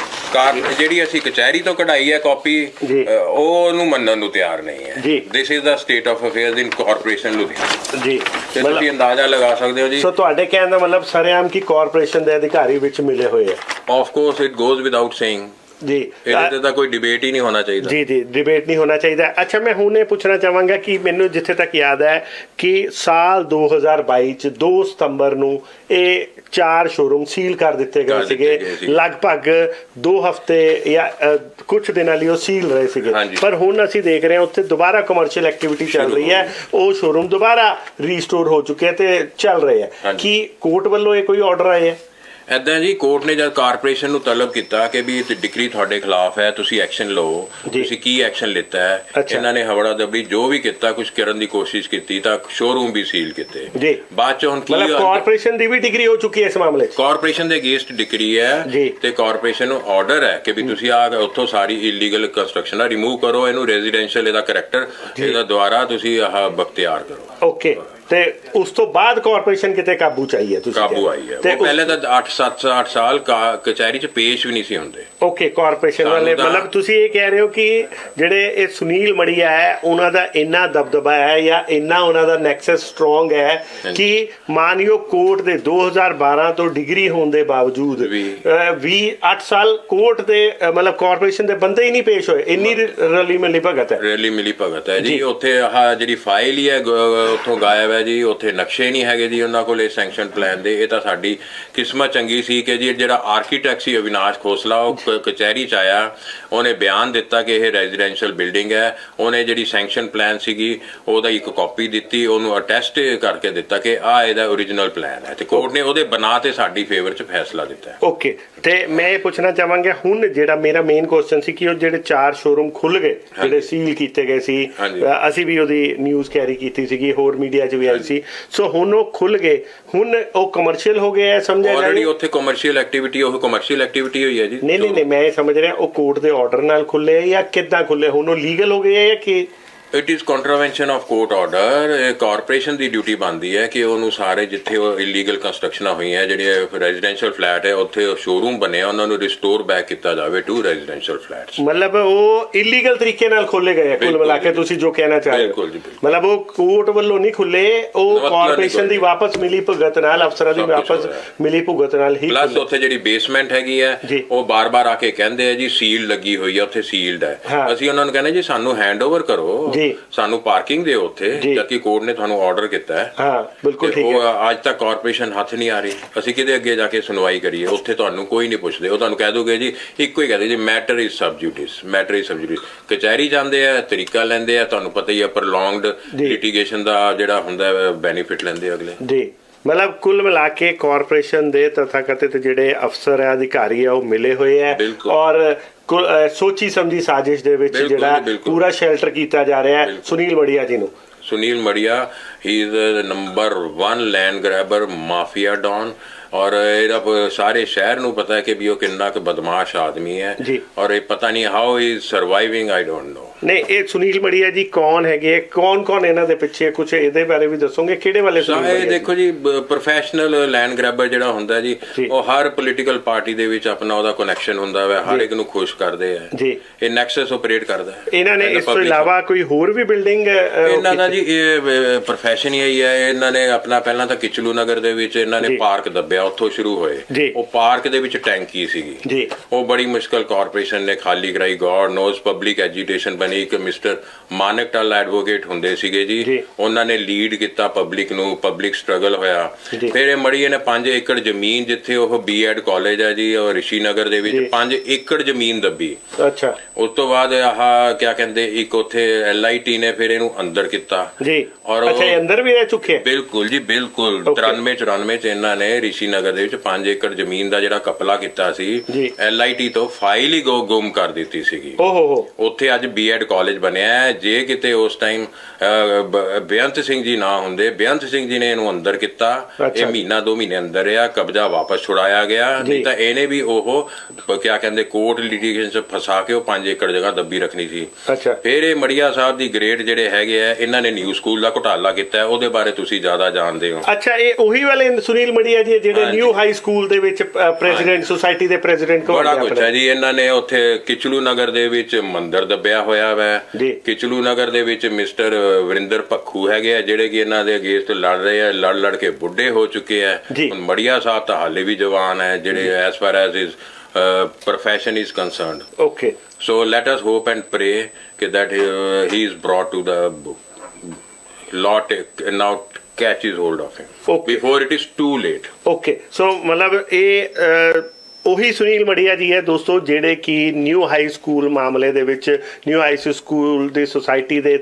ਜਿਹੜੀ ਅਸੀਂ ਕਚਹਿਰੀ ਤੋਂ ਕਢਾਈ ਹੈ ਕਾਪੀ, ਉਹ ਉਹਨੂੰ ਮੰਨਣ ਨੂੰ ਤਿਆਰ ਨਹੀਂ ਹੈ। This is the state of affairs in corporation Ludhiana ਜੀ। ਤੇ ਤੁਸੀਂ ਅੰਦਾਜ਼ਾ ਲਗਾ ਸਕਦੇ ਹੋ ਜੀ। ਸੋ ਤੁਹਾਡੇ ਕਹਿਣ ਦਾ ਮਤਲਬ ਸਰੇਆਮ ਕੀ ਕਾਰਪੋਰੇਸ਼ਨ ਦੇ ਅਧਿਕਾਰੀ ਵਿੱਚ ਮਿਲੇ ਹੋਏ ਆ? Of course it goes without saying ਜੀ, ਇਹਦੇ ਤਾਂ ਕੋਈ ਡਿਬੇਟ ਹੀ ਨਹੀਂ ਹੋਣਾ ਚਾਹੀਦਾ। ਜੀ ਜੀ, ਡਿਬੇਟ ਨਹੀਂ ਹੋਣਾ ਚਾਹੀਦਾ। ਅੱਛਾ, ਮੈਂ ਹੁਣ ਇਹ ਪੁੱਛਣਾ ਚਾਹਾਂਗਾ ਕਿ ਮੈਨੂੰ ਜਿੱਥੇ ਤੱਕ ਯਾਦ ਹੈ ਕਿ ਸਾਲ 2022 ਚ 2 ਸਤੰਬਰ ਨੂੰ ਇਹ 4 ਸ਼ੋਰੂਮ ਸੀਲ ਕਰ ਦਿੱਤੇ ਗਏ ਸੀਗੇ। ਲਗਭਗ 2 ਹਫ਼ਤੇ ਜਾਂ ਕੁਝ ਦਿਨਾਂ ਲਈ ਉਹ ਸੀਲ ਰਹੇ ਸੀਗੇ, ਪਰ ਹੁਣ ਅਸੀਂ ਦੇਖ ਰਹੇ ਹਾਂ ਉੱਥੇ ਦੁਬਾਰਾ ਕਮਰਸ਼ੀਅਲ ਐਕਟੀਵਿਟੀ ਚੱਲ ਰਹੀ ਹੈ। ਉਹ ਸ਼ੋਰੂਮ ਦੁਬਾਰਾ ਰੀਸਟੋਰ ਹੋ ਚੁੱਕੇ ਤੇ ਚੱਲ ਰਹੇ ਹੈ। ਕੀ ਕੋਰਟ ਵੱਲੋਂ ਇਹ ਕੋਈ ਆਰਡਰ ਆਏ ਹੈ? ਏਦਾਂ ਜੀ, ਕੋਰਟ ਨੇ ਜਦ ਕਾਰਪੋਰੇਸ਼ਨ ਨੂੰ ਤਲਬ ਕੀਤਾ ਕਿ ਵੀ ਡਿਕਰੀ ਤੁਹਾਡੇ ਖਿਲਾਫ ਹੈ, ਤੁਸੀਂ ਐਕਸ਼ਨ ਲਓ, ਤੁਸੀਂ ਕੀ ਐਕਸ਼ਨ ਲਿੱਤਾ ਹੈ? ਇਹਨਾਂ ਨੇ ਹਵੜਾ ਦਬੀ ਜੋ ਵੀ ਕੀਤਾ, ਕੁਝ ਕਰਨ ਦੀ ਕੋਸ਼ਿਸ਼ ਕੀਤੀ ਤਾਂ ਸ਼ੋਰੂਮ ਵੀ ਸੀਲ ਕੀਤੇ। ਬਾਅਦ ਚ ਹੁਣ ਕੀ ਕਾਰਪੋਰੇਸ਼ਨ ਦੀ ਵੀ ਡਿਗਰੀ ਹੋ ਚੁੱਕੀ ਹੈ ਇਸ ਮਾਮਲੇ 'ਚ? ਕਾਰਪੋਰੇਸ਼ਨ ਦੇ ਅਗੇਂਸਟ ਡਿਕਰੀ ਹੈ ਤੇ ਕਾਰਪੋਰੇਸ਼ਨ ਨੂੰ ਆਰਡਰ ਹੈ ਕਿ ਵੀ ਤੁਸੀਂ ਆ ਉੱਥੋਂ ਸਾਰੀ ਇਲੀਗਲ ਕੰਸਟਰਕਸ਼ਨ ਆ ਰਿਮੂਵ ਕਰੋ, ਇਹਨੂੰ ਰੈਜ਼ੀਡੈਂਸ਼ੀਅਲ ਇਹਦਾ ਕਰੈਕਟਰ ਇਹਦਾ ਦੁਆਰਾ ਤੁਸੀਂ ਆਹ ਬਖਤਿਆਰ ਕਰੋ। ਓਕੇ। ਤੇ ਉਸ ਤੋਂ ਬਾਅਦ ਕਾਰਪੋਰੇਸ਼ਨ ਕਿਤੇ ਕਾਬੂ ਚ ਆਈ ਹੈ? ਤੁਸੀਂ ਕਾਬੂ ਆਈ ਹੈ। ਤੇ ਪਹਿਲੇ ਤਾਂ 8 ਸਾਲ ਕਚਹਿਰੀ ਚ ਪੇਸ਼ ਵੀ ਨਹੀਂ ਸੀ ਹੁੰਦੇ। ਓਕੇ। ਕਾਰਪੋਰੇਸ਼ਨ ਵਾਲੇ ਮਤਲਬ ਤੁਸੀਂ ਇਹ ਕਹਿ ਰਹੇ ਹੋ ਕਿ ਜਿਹੜੇ ਇਹ ਸੁਨੀਲ ਮੜੀਆ ਹੈ ਉਹਨਾਂ ਦਾ ਇੰਨਾ ਦਬਦਬਾ ਹੈ ਜਾਂ ਇੰਨਾ ਉਹਨਾਂ ਦਾ ਨੈਕਸਸ ਸਟਰੋਂਗ ਹੈ ਕਿ ਮਾਨਯੋਗ ਕੋਰਟ ਦੇ 2012 ਤੋਂ ਡਿਗਰੀ ਹੋਣ ਦੇ ਬਾਵਜੂਦ 8 ਸਾਲ ਕੋਰਟ ਦੇ ਮਤਲਬ ਕਾਰਪੋਰੇਸ਼ਨ ਦੇ ਬੰਦੇ ਹੀ ਨਹੀਂ ਪੇਸ਼ ਹੋਏ। ਇੰਨੀ ਰਲੀ ਮਿਲੀ ਭਗਤ ਹੈ ਜੀ। ਉੱਥੇ ਆਹ ਜਿਹੜੀ ਫਾਈਲ ਹੀ ਹੈ ਉੱਥੋਂ ਗਾਇਬ ਹੈ ਜੀ, ਉੱਥੇ ਨਕਸ਼ੇ ਨਹੀਂ ਹੈਗੇ ਜੀ ਉਹਨਾਂ ਕੋਲ ਸੈਂਕਸ਼ਨ ਪਲਾਨ ਦੇ। ਇਹ ਤਾਂ ਸਾਡੀ ਕਿਸਮਤ ਚੰਗੀ ਸੀ ਕਿ ਜੀ ਜਿਹੜਾ ਆਰਕੀਟੈਕਟ ਸੀ ਅਵਿਨਾਸ਼ ਖੋਸਲਾ, ਉਹ ਕਚਹਿਰੀ ਚ ਆਇਆ, ਉਹਨੇ ਬਿਆਨ ਦਿੱਤਾ ਕਿ ਇਹ ਰੈਜ਼ੀਡੈਂਸ਼ੀਅਲ ਬਿਲਡਿੰਗ ਹੈ। ਉਹਨੇ ਜਿਹੜੀ ਸੈਂਕਸ਼ਨ ਪਲਾਨ ਸੀਗੀ ਉਹਦਾ ਇੱਕ ਕਾਪੀ ਦਿੱਤੀ, ਉਹਨੂੰ ਅਟੈਸਟ ਕਰਕੇ ਦਿੱਤਾ ਕਿ ਆਹ ਇਹਦਾ ਓਰੀਜਨਲ ਪਲਾਨ ਹੈ, ਤੇ ਕੋਰਟ ਨੇ ਉਹਦੇ ਬਣਾ ਤੇ ਸਾਡੀ ਫੇਵਰ ਚ ਫੈਸਲਾ ਦਿੱਤਾ। ਓਕੇ। ਤੇ ਮੈਂ ਇਹ ਪੁੱਛਣਾ ਚਾਹਾਂਗਾ ਹੁਣ ਜਿਹੜਾ ਮੇਰਾ ਮੇਨ ਕੁਐਸਚਨ ਸੀ ਕਿ ਉਹ ਜਿਹੜੇ 4 ਸ਼ੋਰੂਮ ਖੁੱਲ ਗਏ, ਜਿਹੜੇ ਸੀਲ ਕੀਤੇ ਗਏ ਸੀ, ਅਸੀਂ ਵੀ ਉਹਦੀ ਨਿਊਜ਼ ਕੈਰੀ ਕੀਤੀ ਸੀਗੀ, ਹੋਰ ਮੀਡੀਆ 'ਚ ਵੀ ਵੀ ਆਈ ਸੀ। ਸੋ ਹੁਣ ਉਹ ਖੁੱਲ ਗਏ, ਹੁਣ ਉਹ ਕਮਰਸ਼ੀਅਲ ਹੋ ਗਏ ਹੈ, ਸਮਝਿਆ ਜਾਏ ਆਲਰੇਡੀ ਉੱਥੇ ਕਮਰਸ਼ੀਅਲ ਐਕਟੀਵਿਟੀ, ਉਹ ਕਮਰਸ਼ੀਅਲ ਐਕਟੀਵਿਟੀ ਹੋਈ ਹੈ ਜੀ। ਨਹੀਂ ਮੈਂ ਸਮਝ ਰਿਹਾ ਉਹ ਕੋਰਟ ਦੇ ਆਰਡਰ ਨਾਲ ਖੁੱਲੇ ਜਾਂ ਕਿੱਦਾਂ ਖੁੱਲੇ, ਹੁਣ ਉਹ ਲੀਗਲ ਹੋ ਗਏ ਜਾਂ ਕਿ it is contravention of court order. Corporation ਦੀ ਡਿਊਟੀ ਬਣਦੀ ਹੈ ਕਿ ਉਹਨੂੰ ਸਾਰੇ ਜਿੱਥੇ ਉਹ ਇਲੀਗਲ ਕੰਸਟਰਕਸ਼ਨਾਂ ਹੋਈਆਂ, ਜਿਹੜੇ ਰੈਜ਼ੀਡੈਂਸ਼ੀਅਲ ਫਲੈਟ ਹੈ ਉੱਥੇ ਸ਼ੋਰੂਮ ਬਣਿਆ, ਉਹਨਾਂ ਨੂੰ ਰਿਸਟੋਰ ਬੈਕ ਕੀਤਾ ਜਾਵੇ ਟੂ ਰੈਜ਼ੀਡੈਂਸ਼ੀਅਲ ਫਲੈਟਸ। ਮਤਲਬ ਉਹ ਇਲੀਗਲ ਤਰੀਕੇ ਨਾਲ ਖੋਲੇ ਗਏ ਕੁੱਲ ਮਿਲਾ ਕੇ, ਤੁਸੀਂ ਜੋ ਕਹਿਣਾ ਚਾਹ ਰਹੇ ਹੋ। ਮਤਲਬ ਉਹ ਕੋਰਟ ਵੱਲੋਂ ਨਹੀਂ ਖੁੱਲੇ, ਉਹ ਕਾਰਪੋਰੇਸ਼ਨ ਦੀ ਵਾਪਸ ਮਿਲੀ ਭੁਗਤ ਨਾਲ, ਅਫਸਰਾਂ ਦੀ ਵਾਪਸ ਮਿਲੀ ਭੁਗਤ ਨਾਲ ਹੀ। ਪਲੱਸ ਉੱਥੇ ਜਿਹੜੀ ਬੇਸਮੈਂਟ ਹੈਗੀ ਹੈ ਉਹ ਬਾਰ-ਬਾਰ ਆ ਕੇ ਕਹਿੰਦੇ ਆ ਜੀ ਸੀਲ ਲੱਗੀ ਹੋਈ ਹੈ, ਉੱਥੇ ਸੀਲਡ ਹੈ। ਅਸੀਂ ਉਹਨਾਂ ਨੂੰ ਕਹਿੰਦੇ ਜੀ ਸਾਨੂੰ ਹੈਂਡਓਵਰ ਕਰੋ, ਸਾਨੂੰ ਪਾਰਕਿੰਗ ਦਿਓ ਉੱਥੇ, ਜਦਕਿ ਕੋਰਟ ਨੇ ਤੁਹਾਨੂੰ ਆਰਡਰ ਕੀਤਾ ਹੈ। ਹਾਂ ਬਿਲਕੁਲ ਠੀਕ ਹੈ। ਉਹ ਅੱਜ ਤੱਕ ਕਾਰਪੋਰੇਸ਼ਨ ਹੱਥ ਨਹੀਂ ਆ ਰਹੀ, ਅਸੀਂ ਕਿਹਦੇ ਅੱਗੇ ਜਾ ਕੇ ਸੁਣਵਾਈ ਕਰੀਏ? ਉੱਥੇ ਤੁਹਾਨੂੰ ਕੋਈ ਨਹੀਂ ਪੁੱਛਦੇ, ਉਹ ਤੁਹਾਨੂੰ ਕਹਿ ਦੋਗੇ ਜੀ ਇੱਕੋ ਹੀ ਕਹਦੇ ਜੀ matter is sub judice, matter is sub judice. ਕਚਹਿਰੀ ਜਾਂਦੇ ਆ, ਤਰੀਕਾ ਲੈਂਦੇ ਆ, ਤੁਹਾਨੂੰ ਪਤਾ ਹੀ ਆ ਪ੍ਰੋਲੋਂਗਡ ਲਿਟੀਗੇਸ਼ਨ ਦਾ ਜਿਹੜਾ ਹੁੰਦਾ ਬੈਨੀਫਿਟ ਲੈਂਦੇ ਅਗਲੇ ਜੀ। ਮਤਲਬ ਕੁੱਲ ਮਿਲਾ ਕੇ ਕਾਰਪੋਰੇਸ਼ਨ ਦੇ ਤਥਾਕਥਿਤ ਜਿਹੜੇ ਅਫਸਰ ਹੈ, ਅਧਿਕਾਰੀ ਆ, ਉਹ ਮਿਲੇ ਹੋਏ ਹੈ ਔਰ ਸੋਚੀ ਸਮਝੀ ਸਾਜ਼ਿਸ਼ ਦੇ ਵਿੱਚ ਜਿਹੜਾ ਪੂਰਾ ਸ਼ੈਲਟਰ ਕੀਤਾ ਜਾ ਰਿਹਾ ਹੈ ਸੁਨੀਲ ਮੜੀਆ ਜੀ ਨੂੰ। Sunil Madia he is number 1 land grabber mafia don, ਔਰ ਇਹਦਾ ਸਾਰੇ ਸ਼ਹਿਰ ਨੂੰ ਪਤਾ ਹੈ ਕਿ ਵੀ ਉਹ ਕਿੰਨਾ ਕੁ ਬਦਮਾਸ਼ ਆਦਮੀ ਹੈ, ਔਰ ਇਹ ਪਤਾ ਨਹੀਂ how he is surviving, I don't know. ਨਹੀਂ ਇਹ ਸੁਨੀਲ ਮੜੀਆ ਜੀ ਕੌਣ ਹੈਗੇ, ਕੌਣ ਇਹਨਾਂ ਦੇ ਪਿੱਛੇ, ਕੁਝ ਇਹਦੇ ਬਾਰੇ ਵੀ ਦੱਸੋਗੇ ਕਿਹੜੇ ਵਾਲੇ? ਇਹ ਦੇਖੋ ਜੀ ਪ੍ਰੋਫੈਸ਼ਨਲ ਲੈਂਡ ਗ੍ਰੈਬਰ ਜਿਹੜਾ ਹੁੰਦਾ ਜੀ, ਉਹ ਹਰ ਪੋਲੀਟੀਕਲ ਪਾਰਟੀ ਦੇ ਵਿੱਚ ਆਪਣਾ ਉਹਦਾ ਕਨੈਕਸ਼ਨ ਹੁੰਦਾ ਵਾ, ਹਰ ਇੱਕ ਨੂੰ ਖੁਸ਼ ਕਰਦੇ ਆ ਜੀ। ਇਹ ਨੈਕਸਸ ਆਪਰੇਟ ਕਰਦਾ। ਇਹਨਾਂ ਨੇ ਇਸ ਤੋਂ ਇਲਾਵਾ ਕੋਈ ਹੋਰ ਵੀ ਬਿਲਡਿੰਗ ਇਹਨਾਂ ਦਾ ਜੀ ਇਹ ਪ੍ਰੋਫੈਸ਼ਨ ਹੀ ਹੈ। ਇਹਨਾਂ ਨੇ ਆਪਣਾ ਪਹਿਲਾਂ ਤਾਂ ਕਿਚਲੂ ਨਗਰ ਦੇ ਵਿੱਚ ਇਹਨਾਂ ਨੇ ਪਾਰਕ ਦੱਬਿਆ, ਉੱਥੋਂ ਸ਼ੁਰੂ ਹੋਏ। ਉਹ ਪਾਰਕ ਦੇ ਵਿੱਚ ਟੈਂਕੀ ਸੀਗੀ, ਉਹ ਬੜੀ ਮੁਸ਼ਕਲ ਕਾਰਪੋਰੇਸ਼ਨ ਨੇ ਖਾਲੀ ਕਰਾਈ। ਗॉड ਨੋਜ਼ ਪਬਲਿਕ ਐਜੀਟੇਸ਼ਨ ਬਣੀ। ਇੱਕ ਮਿਸਟਰ ਮਾਨਕਟਲ ਐਡਵੋਕੇਟ ਹੁੰਦੇ ਸੀਗੇ ਜੀ, ਉਹਨਾਂ ਨੇ ਲੀਡ ਕੀਤਾ ਪਬਲਿਕ ਨੂੰ, ਪਬਲਿਕ ਸਟਰਗਲ ਹੋਇਆ। ਫਿਰ ਇਹ ਮੜੀਏ ਨੇ 5 ਏਕੜ ਜ਼ਮੀਨ, ਜਿੱਥੇ ਉਹ ਬੀਐਡ ਕਾਲਜ ਹੈ ਜੀ ਔਰ ਰਿਸ਼ੀ ਨਗਰ ਦੇ ਵਿੱਚ, 5 ਏਕੜ ਜ਼ਮੀਨ ਦੱਬੀ। ਅੱਛਾ। ਉਸ ਤੋਂ ਬਾਅਦ ਆਹ ਕਿਆ ਕਹਿੰਦੇ, ਇੱਕ ਉੱਥੇ LIT ਨੇ ਫਿਰ ਇਹਨੂੰ ਅੰਦਰ ਕੀਤਾ ਜੀ, ਔਰ ਅੰਦਰ ਵੀ ਰਹਿ ਚੁੱਕੇ। ਬਿਲਕੁਲ ਜੀ ਬਿਲਕੁਲ। 93-94 ਚ ਇਹਨਾਂ ਨੇ ਰਿਸ਼ੀ ਨਗਰ ਦੇ ਵਿੱਚ 5 ਏਕੜ ਜ਼ਮੀਨ ਦਾ ਜਿਹੜਾ ਕਪਲਾ ਕੀਤਾ ਸੀ, LIT ਤੋਂ ਫਾਈਲ ਹੀ ਗੁੰਮ ਕਰ ਦਿੱਤੀ ਸੀਗੀ। ਉੱਥੇ ਅੱਜ ਬੀਐਡ ਕਾਲਜ ਬਣਿਆ। ਜੇ ਕਿਤੇ ਉਸ ਟਾਈਮ ਬੇਅੰਤ ਸਿੰਘ ਜੀ ਨਾ ਹੁੰਦੇ, ਬੇਅੰਤ ਸਿੰਘ ਜੀ ਨੇ ਇਹਨੂੰ ਅੰਦਰ ਕੀਤਾ। ਇਹ ਮਹੀਨਾ 2 ਮਹੀਨੇ ਅੰਦਰ ਰਿਹਾ, ਕਬਜ਼ਾ ਵਾਪਸ ਛੁਡਾਇਆ ਗਿਆ। ਨਹੀਂ ਤਾਂ ਇਹਨੇ ਵੀ ਉਹ ਕਿਆ ਕਹਿੰਦੇ ਕੋਰਟ ਲਿਟੀਗੇਸ਼ਨ ਚ ਫਸਾ ਕੇ ਉਹ 5 ਏਕੜ ਜਗ੍ਹਾ ਦੱਬੀ ਰੱਖਣੀ ਸੀ। ਫਿਰ ਇਹ ਮੜੀਆ ਸਾਹਿਬ ਦੀ ਗ੍ਰੇਡ ਜਿਹੜੇ ਹੈਗੇ ਆ, ਇਹਨਾਂ ਨੇ ਨਿਊ ਸਕੂਲ ਦਾ ਘੁਟਾਲਾ ਕੀਤਾ, ਉਹਦੇ ਬਾਰੇ ਤੁਸੀਂ ਜ਼ਿਆਦਾ ਜਾਣਦੇ ਹੋ। ਅੱਛਾ, ਇਹ ਉਹੀ ਵਾਲੇ ਸੁਨੀਲ ਮੜੀਆ ਜੀ ਜਿਹੜੇ ਨਿਊ ਹਾਈ ਸਕੂਲ ਦੇ ਵਿੱਚ ਪ੍ਰੈਜ਼ੀਡੈਂਟ ਸੁਸਾਇਟੀ ਦੇ ਪ੍ਰੈਜ਼ੀਡੈਂਟ ਕੋਲ ਬੜਾ ਕੁਛ ਹੈ ਜੀ। ਇਹਨਾਂ ਨੇ ਉੱਥੇ ਕਿਚਲੂ ਨਗਰ ਦੇ ਵਿੱਚ ਮੰਦਿਰ ਦੱਬਿਆ ਹੋਇਆ ਵਾ। ਕਿਚਲੂ ਨਗਰ ਦੇ ਵਿੱਚ ਮਿਸਟਰ ਵਰਿੰਦਰ ਭੱਖੂ ਹੈਗੇ ਆ, ਜਿਹੜੇ ਕਿ ਇਹਨਾਂ ਦੇ ਅਗੇਂਸਟ ਲੜ ਰਹੇ ਆ, ਲੜ ਕੇ ਬੁੱਢੇ ਹੋ ਚੁੱਕੇ ਆ। ਹੁਣ ਮੜੀਆ ਸਾਹਿਬ ਤਾਂ ਹਾਲੇ ਵੀ ਜਵਾਨ ਹੈ, ਜਿਹੜੇ S for as his profession is concerned. Okay. So let us hope and pray that he is brought to the law now catches hold of him before it is too late. Okay. So मतलब ये ਉਹੀ ਸੁਨੀਲ ਮੜੀਆ ਜੀ ਹੈ ਦੋਸਤੋ, ਜਿਹੜੇ ਕਿ new high school ਮਾਮਲੇ ਦੇ ਵਿੱਚ ਨਿਊ ਹਾਈ ਸਕੂਲ ਦੀ ਸੁਸਾਇਟੀ ਦੇ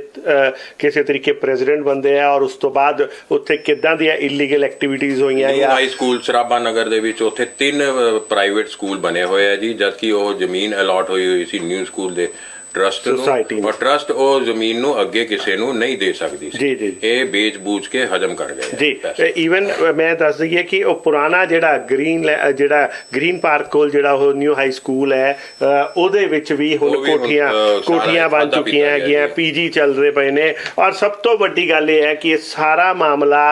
ਕਿਸੇ ਤਰੀਕੇ ਪ੍ਰੈਜ਼ੀਡੈਂਟ ਬੰਦੇ ਆ, ਔਰ ਉਸ ਤੋਂ ਬਾਅਦ ਉੱਥੇ ਕਿੱਦਾਂ ਦੀਆਂ ਇਲੀਗਲ ਐਕਟੀਵਿਟੀਜ਼ ਹੋਈਆਂ। ਨਿਊ ਹਾਈ ਸਕੂਲ ਸਰਾਭਾ ਨਗਰ ਦੇ ਵਿੱਚ ਉੱਥੇ 3 ਪ੍ਰਾਈਵੇਟ ਸਕੂਲ ਬਣੇ ਹੋਏ ਆ ਜੀ, ਜਦਕਿ ਉਹ ਜ਼ਮੀਨ ਅਲਾਟ ਹੋਈ ਸੀ ਨਿਊ ਸਕੂਲ ਦੇ ਟਰਸਟ ਨੂੰ, ਔਰ ਟਰਸਟ ਉਹ ਜ਼ਮੀਨ ਨੂੰ ਅੱਗੇ ਕਿਸੇ ਨੂੰ ਨਹੀਂ ਦੇ ਸਕਦੀ ਸੀ। ਇਹ ਵੇਚ ਬੂਝ ਕੇ ਹਜਮ ਕਰ ਗਏ ਜੀ। ਈਵਨ ਮੈਂ ਦੱਸ ਦਈਏ ਕਿ ਉਹ ਪੁਰਾਣਾ ਜਿਹੜਾ ਗ੍ਰੀਨ ਪਾਰਕ ਕੋਲ ਜਿਹੜਾ ਉਹ ਨਿਊ ਹਾਈ ਸਕੂਲ ਹੈ, ਉਹਦੇ ਵਿੱਚ ਵੀ ਹੁਣ ਕੋਠੀਆਂ ਬਣ ਚੁੱਕੀਆਂ ਹੈਗੀਆਂ, PG ਚੱਲ ਰਹੇ ਪਏ ਨੇ। ਔਰ ਸਭ ਤੋਂ ਵੱਡੀ ਗੱਲ ਇਹ ਹੈ ਕਿ ਇਹ ਸਾਰਾ ਮਾਮਲਾ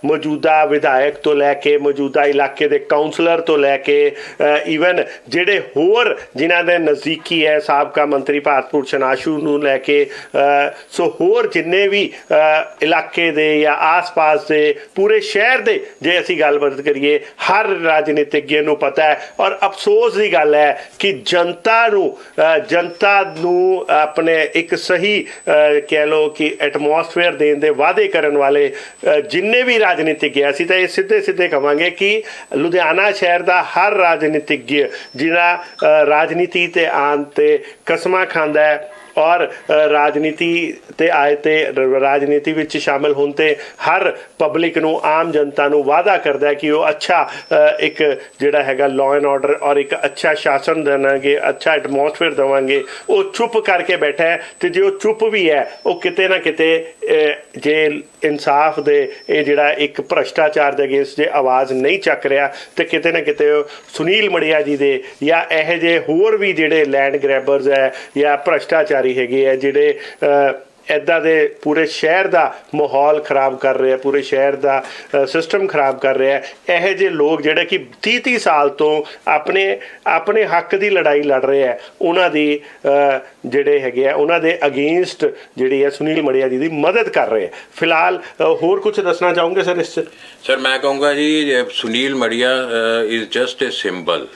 ਮੌਜੂਦਾ ਵਿਧਾਇਕ ਤੋਂ ਲੈ ਕੇ, ਮੌਜੂਦਾ ਇਲਾਕੇ ਦੇ ਕਾਉਂਸਲਰ ਤੋਂ ਲੈ ਕੇ, ਈਵਨ ਜਿਹੜੇ ਹੋਰ ਜਿਨ੍ਹਾਂ ਦੇ ਨਜ਼ਦੀਕੀ ਹੈ ਸਾਬਕਾ ਮੰਤਰੀ ਭਾਰਤ ਭੂਸ਼ਣ ਆਸ਼ੂ ਨੂੰ ਲੈ ਕੇ, ਸੋ ਹੋਰ ਜਿੰਨੇ ਵੀ ਇਲਾਕੇ ਦੇ ਜਾਂ ਆਸ-ਪਾਸ ਦੇ ਪੂਰੇ ਸ਼ਹਿਰ ਦੇ, ਜੇ ਅਸੀਂ ਗੱਲਬਾਤ ਕਰੀਏ, ਹਰ ਰਾਜਨੀਤਿਗਣ ਨੂੰ ਪਤਾ ਹੈ। ਔਰ ਅਫਸੋਸ ਦੀ ਗੱਲ ਹੈ ਕਿ ਜਨਤਾ ਨੂੰ ਆਪਣੇ ਇੱਕ ਸਹੀ ਕਹਿ ਲਓ ਕਿ ਐਟਮੋਸਫੇਅਰ ਦੇਣ ਦੇ ਵਾਅਦੇ ਕਰਨ ਵਾਲੇ ਜਿੰਨੇ ਵੀ ਰਾਜਨੀਤਿਕ ਹੈ, ਅਸੀਂ ਤਾਂ ਇਹ ਸਿੱਧੇ ਕਹਾਂਗੇ ਕਿ ਲੁਧਿਆਣਾ ਸ਼ਹਿਰ ਦਾ ਹਰ ਰਾਜਨੀਤਿਕ ਜਿਹੜਾ ਰਾਜਨੀਤੀ ਤੇ ਆਉਣ ਤੇ ਕਸਮਾਂ ਖਾਂਦਾ ਹੈ, ਔਰ ਰਾਜਨੀਤੀ ਤੇ ਆਏ ਤੇ ਰਾਜਨੀਤੀ ਵਿੱਚ ਸ਼ਾਮਿਲ ਹੋਣ ਤੇ ਹਰ ਪਬਲਿਕ ਨੂੰ, ਆਮ ਜਨਤਾ ਨੂੰ ਵਾਅਦਾ ਕਰਦਾ ਹੈ ਕਿ ਉਹ ਅੱਛਾ ਇੱਕ ਜਿਹੜਾ ਹੈਗਾ ਲਾਅ ਐਂਡ ਆਰਡਰ ਔਰ ਇੱਕ ਅੱਛਾ ਸ਼ਾਸਨ ਦੇਵਾਂਗੇ, ਅੱਛਾ ਐਟਮੋਸਫੇਅਰ ਦੇਵਾਂਗੇ। ਉਹ ਚੁੱਪ ਕਰਕੇ ਬੈਠਾ ਹੈ, ਤੇ ਜੇ ਉਹ ਚੁੱਪ ਵੀ ਹੈ, ਉਹ ਕਿਤੇ ਨਾ ਕਿਤੇ ਜੇ ਇਨਸਾਫ ਦੇ ਇਹ ਜਿਹੜਾ ਇੱਕ ਭ੍ਰਸ਼ਟਾਚਾਰ ਦੇ ਅਗੇਂਸਟ ਜੇ ਆਵਾਜ਼ ਨਹੀਂ ਚੱਕ ਰਿਹਾ ਤੇ ਕਿਤੇ ਨਾ ਕਿਤੇ ਸੁਨੀਲ ਮੜੀਆ ਜੀ ਦੇ ਜਾਂ ਇਹੋ ਜਿਹੇ ਹੋਰ ਵੀ ਜਿਹੜੇ ਲੈਂਡ ਗ੍ਰੈਬਰਸ ਹੈ ਜਾਂ ਭ੍ਰਸ਼ਟਾਚਾਰੀ ਹੈਗੇ ਆ ਜਿਹੜੇ ਇੱਦਾਂ ਦੇ ਪੂਰੇ ਸ਼ਹਿਰ ਦਾ ਮਾਹੌਲ ਖਰਾਬ ਕਰ ਰਹੇ ਆ, ਪੂਰੇ ਸ਼ਹਿਰ ਦਾ ਸਿਸਟਮ ਖਰਾਬ ਕਰ ਰਿਹਾ। ਇਹੋ ਜਿਹੇ ਲੋਕ ਜਿਹੜੇ ਕਿ 30 ਸਾਲ ਤੋਂ ਆਪਣੇ ਹੱਕ ਦੀ ਲੜਾਈ ਲੜ ਰਹੇ ਆ, ਉਹਨਾਂ ਦੀ ਜਿਹੜੇ ਹੈਗੇ ਆ ਉਹਨਾਂ ਦੇ ਅਗੇਂਸਟ ਜਿਹੜੀ ਹੈ ਸੁਨੀਲ ਮੜੀਆ ਜੀ ਦੀ ਮਦਦ ਕਰ ਰਹੇ ਆ। ਫਿਲਹਾਲ ਹੋਰ ਕੁਝ ਦੱਸਣਾ ਚਾਹੋਗੇ ਸਰ ਇਸ 'ਚ? ਸਰ ਮੈਂ ਕਹੂੰਗਾ ਜੀ Sunil Madia is just a symbol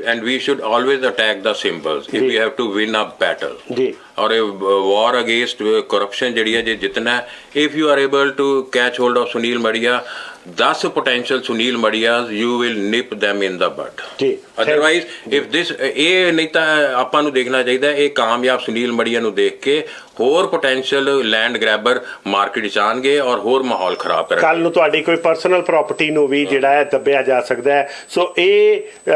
and we should always attack the symbols if we have to win a battle ਜੀ। और वॉर अगेंस्ट करप्शन जी है जे जितना if you are able to catch hold of Sunil Madia 10 potential Sunil Madia's you will nip them in the bud otherwise if this ਇਹ ਨਹੀਂ ਤਾਂ ਆਪਾਂ ਨੂੰ ਦੇਖਣਾ ਚਾਹੀਦਾ ਇਹ ਕਾਮਯਾਬ ਸੁਨੀਲ ਮੜੀਆ ਨੂੰ ਦੇਖ ਕੇ ਹੋਰ ਪੋਟੈਂਸ਼ੀਅਲ ਲੈਂਡ ਗ੍ਰੈਬਰ ਮਾਰਕੀਟ ਚ ਆਣਗੇ ਔਰ ਹੋਰ ਮਾਹੌਲ ਖਰਾਬ ਕਰਨਗੇ। ਕੱਲ ਨੂੰ ਤੁਹਾਡੀ ਕੋਈ ਪਰਸਨਲ ਪ੍ਰਾਪਰਟੀ ਨੂੰ ਵੀ ਜਿਹੜਾ ਹੈ ਦੱਬਿਆ ਜਾ ਸਕਦਾ ਹੈ। ਸੋ ਇਹ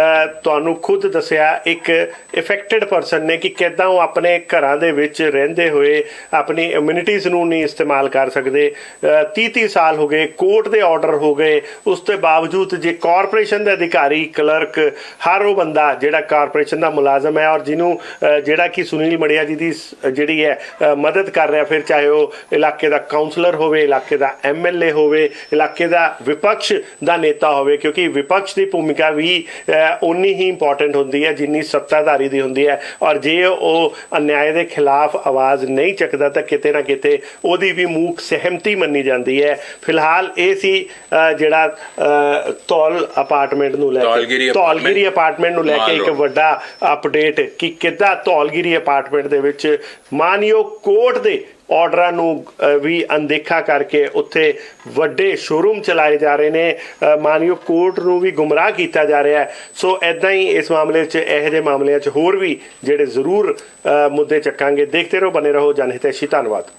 ਤੁਹਾਨੂੰ ਖੁਦ ਦੱਸਿਆ ਇੱਕ ਇਫੈਕਟਡ ਪਰਸਨ ਨੇ ਕਿ ਕਿੱਦਾਂ ਉਹ ਆਪਣੇ ਘਰਾਂ ਦੇ ਵਿੱਚ ਰਹਿੰਦੇ ਹੋਏ ਆਪਣੀ ਇਮਿਊਨਿਟੀਜ਼ ਨੂੰ ਨਹੀਂ ਇਸਤੇਮਾਲ ਕਰ ਸਕਦੇ। 30 ਸਾਲ ਹੋ ਗਏ, ਕੋਰਟ ਦੇ ਆਰਡਰ ਹੋ ਗਏ, ਉਸ ਤੋਂ ਬਾਵਜੂਦ ਜੇ ਕਾਰਪੋਰੇਸ਼ਨ ਦੇ ਅਧਿਕਾਰੀ ਕਲਰਕ ਹਰ ਉਹ ਬੰਦਾ ਜਿਹੜਾ ਕਾਰਪੋਰੇਸ਼ਨ ਦਾ ਮੁਲਾਜ਼ਮ ਹੈ ਔਰ ਜਿਹਨੂੰ ਜਿਹੜਾ ਕਿ ਸੁਨੀਲ ਮੜੀਆ ਜੀ ਦੀ ਜਿਹੜੀ ਹੈ ਮਦਦ ਕਰ ਰਿਹਾ, ਫਿਰ ਚਾਹੇ ਉਹ ਇਲਾਕੇ ਦਾ ਕਾਉਂਸਲਰ ਹੋਵੇ, ਇਲਾਕੇ ਦਾ MLA ਹੋਵੇ, ਇਲਾਕੇ ਦਾ ਵਿਪਕਸ਼ ਦਾ ਨੇਤਾ ਹੋਵੇ, ਕਿਉਂਕਿ ਵਿਪਕਸ਼ ਦੀ ਭੂਮਿਕਾ ਵੀ ਉਨੀ ਹੀ ਇੰਪੋਰਟੈਂਟ ਹੁੰਦੀ ਹੈ ਜਿੰਨੀ ਸੱਤਾਧਾਰੀ ਦੀ ਹੁੰਦੀ ਹੈ। ਔਰ ਜੇ ਉਹ ਅਨਿਆਏ ਦੇ ਖਿਲਾਫ ਆਵਾਜ਼ ਨਹੀਂ ਚੱਕਦਾ ਤਾਂ ਕਿਤੇ ਨਾ ਕਿਤੇ ਉਹਦੀ ਵੀ ਮੂਕ ਸਹਿਮਤੀ ਮੰਨੀ ਜਾਂਦੀ ਹੈ। ਫਿਲਹਾਲ ਇਹ ਸੀ ਜਿਹੜਾ ਧੌਲ ਅਪਾਰਟਮੈਂਟ ਨੂੰ ਲੈ ਕੇ ਧੌਲਗਿਰੀ ਅਪਾਰਟਮੈਂਟ ਨੂੰ ਲੈ ਕੇ ਇੱਕ ਵੱਡਾ ਅਪਡੇਟ ਕਿ ਕਿੱਦਾਂ ਧੌਲਗਿਰੀ ਅਪਾਰਟਮੈਂਟ ਦੇ ਵਿੱਚ ਮਾਨਯੋਗ ਕੋਰਟ ਦੇ ਆਰਡਰਾਂ ਨੂੰ ਵੀ ਅਣਦੇਖਾ ਕਰਕੇ ਉੱਥੇ ਵੱਡੇ ਸ਼ੋਰੂਮ ਚਲਾਏ ਜਾ ਰਹੇ ਨੇ, ਮਾਨਯੋਗ ਕੋਰਟ ਨੂੰ ਵੀ ਗੁੰਮਰਾਹ ਕੀਤਾ ਜਾ ਰਿਹਾ ਹੈ। ਸੋ ਇੱਦਾਂ ਹੀ ਇਸ ਮਾਮਲੇ 'ਚ ਇਹੋ ਜਿਹੇ ਮਾਮਲਿਆਂ 'ਚ ਹੋਰ ਵੀ ਜਿਹੜੇ ਜ਼ਰੂਰ ਮੁੱਦੇ ਚੱਕਾਂਗੇ। ਦੇਖਦੇ ਰਹੋ, ਬਨੇ ਰਹੋ ਜਨਹਿਤੈਸ਼ੀ। ਧੰਨਵਾਦ।